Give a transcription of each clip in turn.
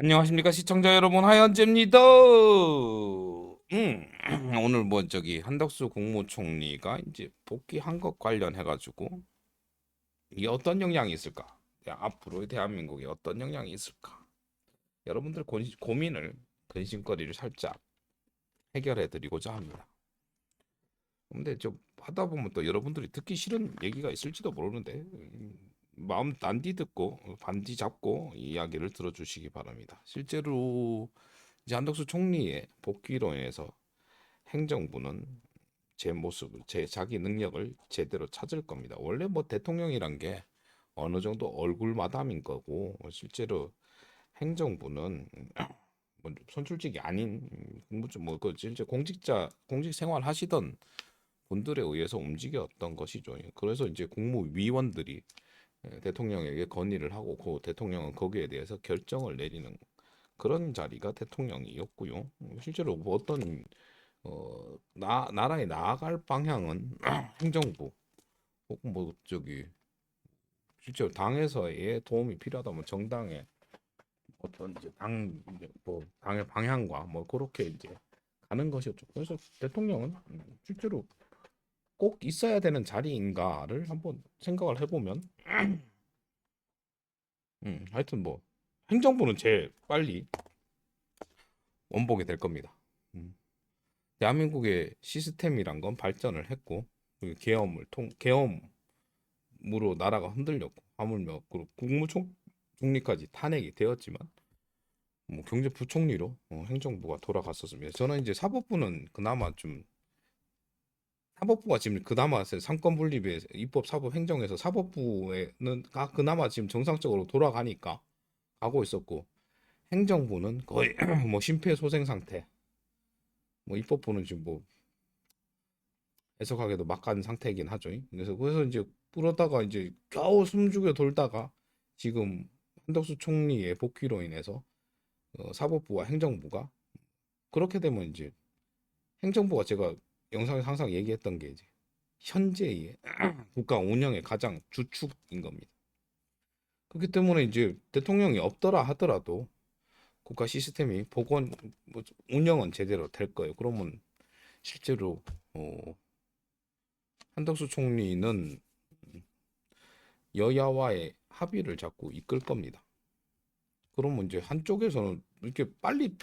안녕하십니까 시청자 여러분, 하현재입니다. 오늘 뭐 저기 한덕수 국무총리가 이제 복귀한 것 관련해 가지고 이게 어떤 영향이 있을까? 앞으로의 대한민국에 어떤 영향이 있을까? 여러분들 고민을, 근심거리를 살짝 해결해 드리고자 합니다. 근데 저 하다 보면 또 여러분들이 듣기 싫은 얘기가 있을지도 모르는데 마음 단디 듣고 반디 잡고 이야기를 들어주시기 바랍니다. 실제로 이제 한덕수 총리의 복귀로 인해서 행정부는 제 모습을, 제 자기 능력을 제대로 찾을 겁니다. 원래 뭐 대통령이란 게 어느 정도 얼굴 마담인 거고, 실제로 행정부는 뭐 선출직이 아닌 뭐그 실제 공직 생활 하시던 분들에 의해서 움직였던 것이죠. 그래서 이제 국무위원들이 대통령에게 건의를 하고 그 대통령은 거기에 대해서 결정을 내리는 그런 자리가 대통령이었고요. 실제로 뭐 어떤 나라에 나아갈 방향은 행정부 혹은 뭐 저기 실제로 당에서의 도움이 필요하다면 정당의 어떤 이제 뭐 당의 방향과 뭐 그렇게 이제 가는 것이었죠. 그래서 대통령은 실제로 꼭 있어야 되는 자리인가를 한번 생각을 해보면 하여튼 뭐 행정부는 제일 빨리 원복이 될 겁니다. 음. 대한민국의 시스템이란 건 발전을 했고 그 계엄으로 나라가 흔들렸고 하물며 그 국무총리까지 탄핵이 되었지만 뭐 경제부총리로 행정부가 돌아갔었습니다. 저는 이제 사법부가 지금 그나마 상권 분립에 입법 사법 행정에서 사법부에는 그나마 지금 정상적으로 돌아가니까 가고 있었고 행정부는 거의 뭐 심폐소생 상태, 뭐 입법부는 지금 뭐 해석하기도 막간 상태이긴 하죠. 그래서 이제 그러다가 이제 겨우 숨죽여 돌다가 지금 한덕수 총리의 복귀로 인해서 사법부와 행정부가 그렇게 되면 이제 행정부가 제가 영상에서 항상 얘기했던 게 이제 현재의 국가 운영의 가장 주축인 겁니다. 그렇기 때문에 이제 대통령이 없더라 하더라도 국가 시스템이 뭐 운영은 제대로 될 거예요. 그러면 실제로 어, 한덕수 총리는 여야와의 합의를 자꾸 이끌 겁니다. 그러면 이제 한쪽에서는 이렇게 빨리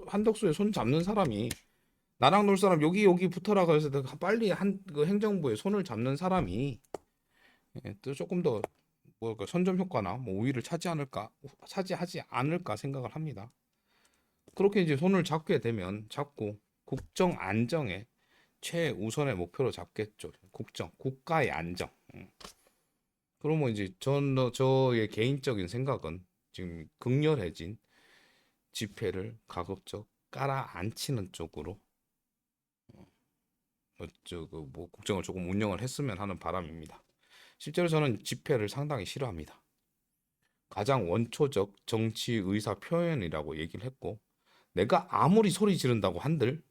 한덕수의 손 잡는 사람이 나랑 놀 사람 여기 붙어라 그래서 빨리 그 행정부의 손을 잡는 사람이 또 조금 더 뭐랄까 선점 효과나 뭐 우위를 차지하지 않을까 생각을 합니다. 그렇게 이제 손을 잡게 되면 잡고 국정 안정에 최우선의 목표로 잡겠죠. 국가의 안정. 그러면 이제 저의 개인적인 생각은 지금 극렬해진 지폐를 가급적 깔아앉히는 쪽으로 뭐 국정을 조금 운영을 했으면 하는 바람입니다. 실제로 저는 지폐를 상당히 싫어합니다. 가장 원초적 정치 의사 표현이라고 얘기를 했고 내가 아무리 소리 지른다고 한들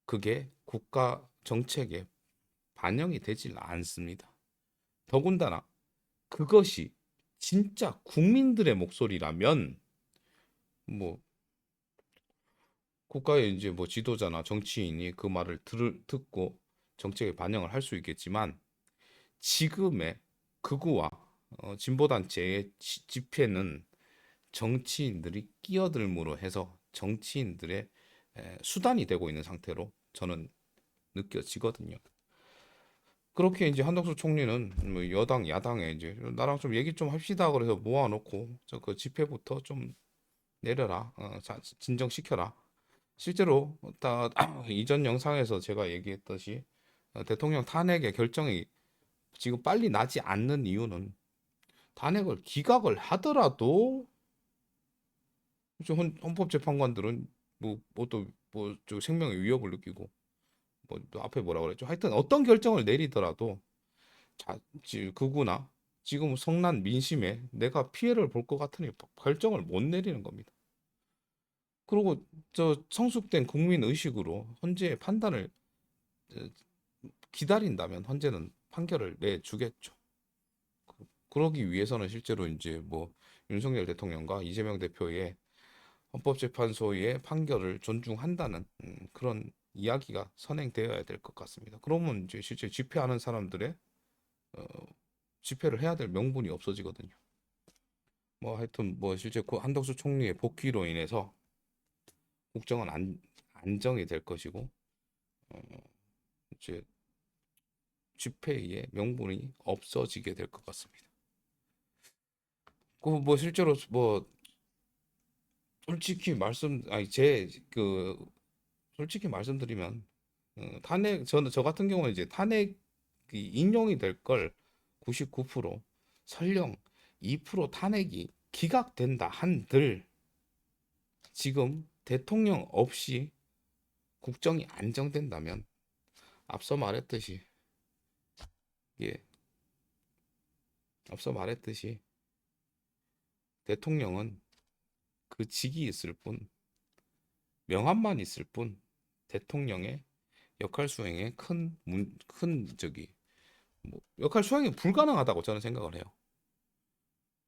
그게 국가 정책에 반영이 되질 않습니다. 더군다나 그것이 진짜 국민들의 목소리라면 뭐 국가의 이제 뭐 지도자나 정치인이 그 말을 듣고 정책에 반영을 할 수 있겠지만 지금의 극우와 진보단체의 집회는 정치인들이 끼어들므로 해서 정치인들의 수단이 되고 있는 상태로 저는 느껴지거든요. 그렇게 이제 한덕수 총리는 뭐 여당 야당에 이제 나랑 좀 얘기 좀 합시다 그래서 모아놓고 저 그 집회부터 좀 내려라, 진정시켜라. 실제로 이전 영상에서 제가 얘기했듯이 대통령 탄핵의 결정이 지금 빨리 나지 않는 이유는 탄핵을 기각을 하더라도 헌법재판관들은 뭐또뭐저 생명의 위협을 느끼고 뭐 또 앞에 뭐라 그랬죠? 하여튼 어떤 결정을 내리더라도 극우나 지금 성난 민심에 내가 피해를 볼 것 같으니 결정을 못 내리는 겁니다. 그리고 저 성숙된 국민 의식으로 헌재의 판단을 어, 기다린다면 헌재는 판결을 내주겠죠. 그러기 위해서는 실제로 이제 뭐 윤석열 대통령과 이재명 대표의 헌법재판소의 판결을 존중한다는 그런 이야기가 선행되어야 될 것 같습니다. 그러면 이제 실제 집회하는 사람들의 어, 집회를 해야 될 명분이 없어지거든요. 뭐 하여튼 뭐 실제 그 한덕수 총리의 복귀로 인해서 국정은 안정이 될 것이고 어, 이제 집회의 명분이 없어지게 될 것 같습니다. 그 뭐 실제로 뭐 솔직히 아니 제그 솔직히 말씀드리면 탄핵 저 같은 경우는 이제 탄핵이 인용이 될 걸 99% 설령 2% 탄핵이 기각된다 한들 지금 대통령 없이 국정이 안정된다면 앞서 말했듯이 예 앞서 말했듯이 대통령은 그 직이 있을 뿐 명함만 있을 뿐 대통령의 역할 수행에 큰 저기 뭐 역할 수행이 불가능하다고 저는 생각을 해요.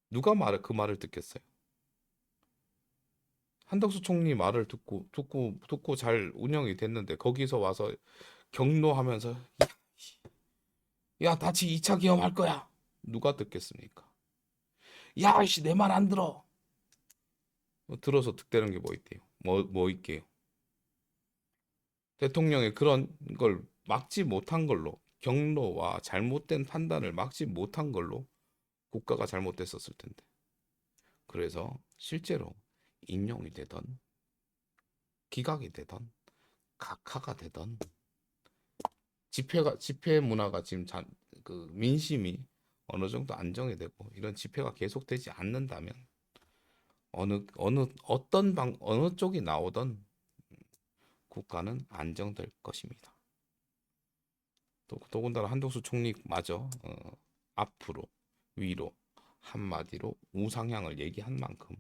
누가 그 말을 듣겠어요? 한덕수 총리 말을 듣고 잘 운영이 됐는데 거기서 와서 경로하면서 야, 다치 2차 기염할 거야. 누가 듣겠습니까? 야, 씨, 내 말 안 들어. 들어서 득되는 게 뭐 있대요? 뭐 있게요? 대통령의 그런 걸 막지 못한 걸로 경로와 잘못된 판단을 막지 못한 걸로 국가가 잘못됐었을 텐데. 그래서 실제로 인용이 되던 기각이 되던 각하가 되던 집회 문화가 지금 그 민심이 어느 정도 안정이 되고 이런 집회가 계속되지 않는다면 어느 쪽이 나오던 국가는 안정될 것입니다. 더군다나 한덕수 총리마저 앞으로 위로 한마디로 우상향을 얘기한 만큼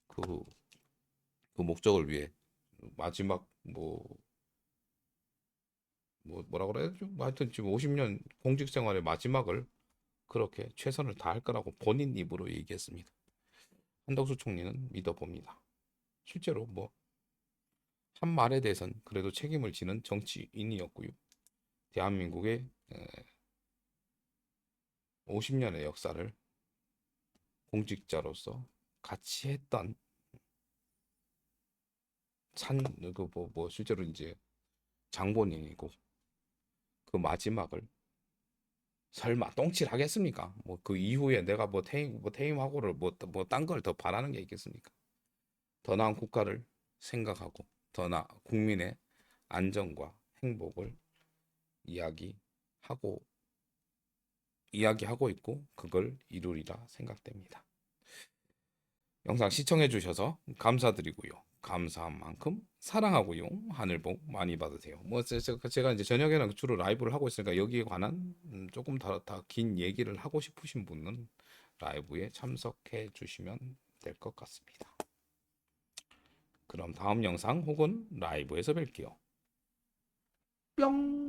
그, 그 목적을 위해 마지막 뭐라 그래야 되죠? 뭐 하여튼 지금 50년 공직 생활의 마지막을 그렇게 최선을 다할 거라고 본인 입으로 얘기했습니다. 한덕수 총리는 믿어봅니다. 실제로 뭐 한 말에 대해선 그래도 책임을 지는 정치인이었고요. 대한민국의 50년의 역사를 공직자로서 같이 했던 실제로 이제 장본인이고 그 마지막을 설마 똥칠하겠습니까? 뭐 그 이후에 내가 퇴임하고를 딴 걸 더 바라는 게 있겠습니까? 더 나은 국가를 생각하고 국민의 안정과 행복을 이야기하고 이야기하고 있고 그걸 이루리라 생각됩니다. 영상 시청해 주셔서 감사드리고요. 감사한 만큼 사랑하고요. 하늘 복 많이 받으세요. 뭐 제가 이제 저녁에는 주로 라이브를 하고 있으니까 여기에 관한 조금 더 긴 얘기를 하고 싶으신 분은 라이브에 참석해 주시면 될 것 같습니다. 그럼 다음 영상 혹은 라이브에서 뵐게요. 뿅!